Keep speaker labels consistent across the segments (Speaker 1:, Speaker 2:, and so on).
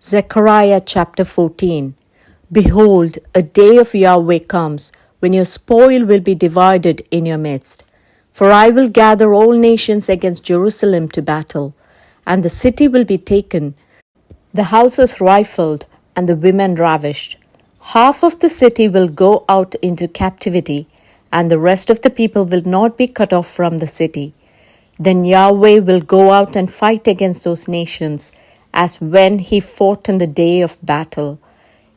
Speaker 1: Zechariah chapter 14. Behold, a day of Yahweh comes, when your spoil will be divided in your midst. For I will gather all nations against Jerusalem to battle, and the city will be taken, the houses rifled, and the women ravished. Half of the city will go out into captivity, and the rest of the people will not be cut off from the city. Then Yahweh will go out and fight against those nations, as when he fought in the day of battle.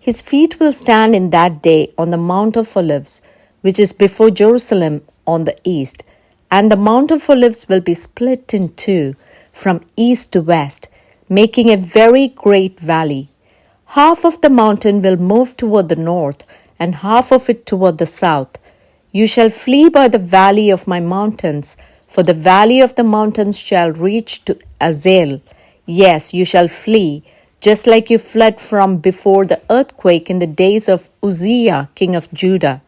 Speaker 1: His feet will stand in that day on the Mount of Olives, which is before Jerusalem on the east. And the Mount of Olives will be split in two, from east to west, making a very great valley. Half of the mountain will move toward the north, and half of it toward the south. You shall flee by the valley of my mountains, for the valley of the mountains shall reach to Azel. Yes, you shall flee, just like you fled from before the earthquake in the days of Uzziah, king of Judah.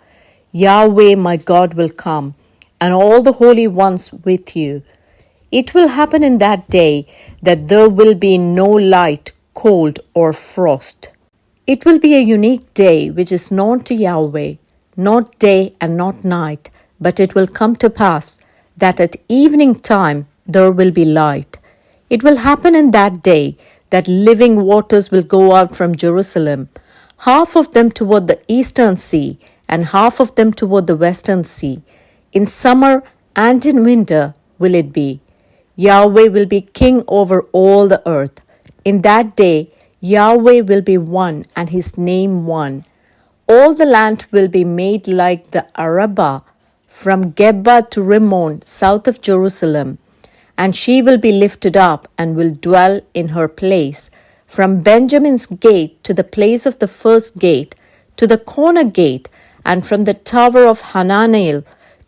Speaker 1: Yahweh my God will come, and all the holy ones with you. It will happen in that day that there will be no light, cold, or frost. It will be a unique day which is known to Yahweh, not day and not night, but it will come to pass that at evening time there will be light. It will happen in that day that living waters will go out from Jerusalem, half of them toward the eastern sea, and half of them toward the western sea. In summer and in winter will it be. Yahweh will be king over all the earth. In that day Yahweh will be one, and his name one. All the land will be made like the Arabah, from Geba to Rimmon, south of Jerusalem. And she will be lifted up and will dwell in her place, from Benjamin's gate to the place of the first gate, to the corner gate, and from the tower of Hananel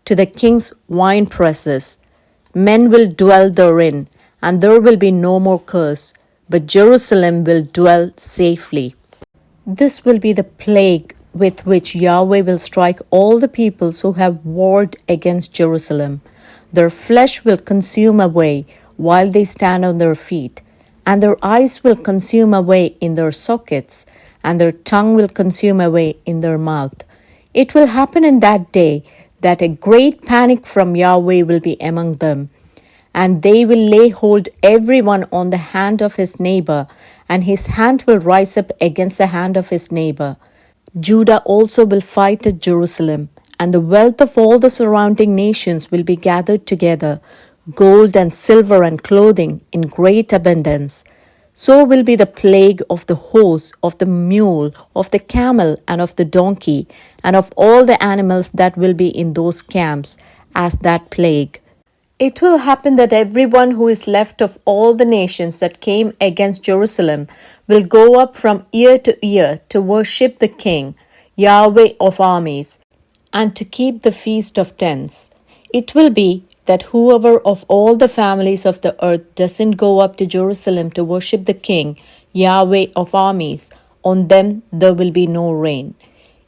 Speaker 1: to the king's wine presses. Men will dwell therein, and there will be no more curse, but Jerusalem will dwell safely. This will be the plague with which Yahweh will strike all the peoples who have warred against Jerusalem. Their flesh will consume away while they stand on their feet, and their eyes will consume away in their sockets, and their tongue will consume away in their mouth. It will happen in that day that a great panic from Yahweh will be among them, and they will lay hold every one on the hand of his neighbor, and his hand will rise up against the hand of his neighbor. Judah also will fight at Jerusalem, and the wealth of all the surrounding nations will be gathered together, gold and silver and clothing in great abundance. So will be the plague of the horse, of the mule, of the camel, and of the donkey, and of all the animals that will be in those camps, as that plague. It will happen that everyone who is left of all the nations that came against Jerusalem will go up from year to year to worship the King, Yahweh of armies, and to keep the Feast of Tents. It will be that whoever of all the families of the earth doesn't go up to Jerusalem to worship the King, Yahweh of armies, on them there will be no rain.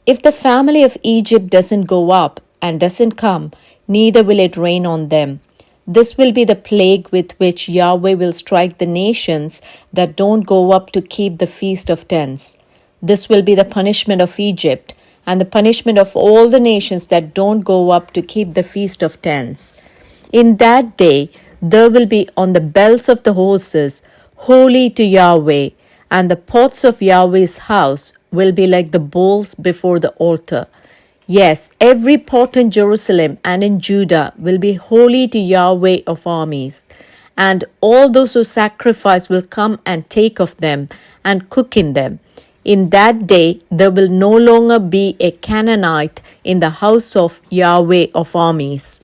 Speaker 1: If the family of Egypt doesn't go up and doesn't come, neither will it rain on them. This will be the plague with which Yahweh will strike the nations that don't go up to keep the Feast of Tents. This will be the punishment of Egypt, and the punishment of all the nations that don't go up to keep the Feast of Tents. In that day there will be on the bells of the horses, holy to Yahweh, and the pots of Yahweh's house will be like the bowls before the altar. Yes, every pot in Jerusalem and in Judah will be holy to Yahweh of armies. And all those who sacrifice will come and take of them and cook in them. In that day there will no longer be a Canaanite in the house of Yahweh of armies.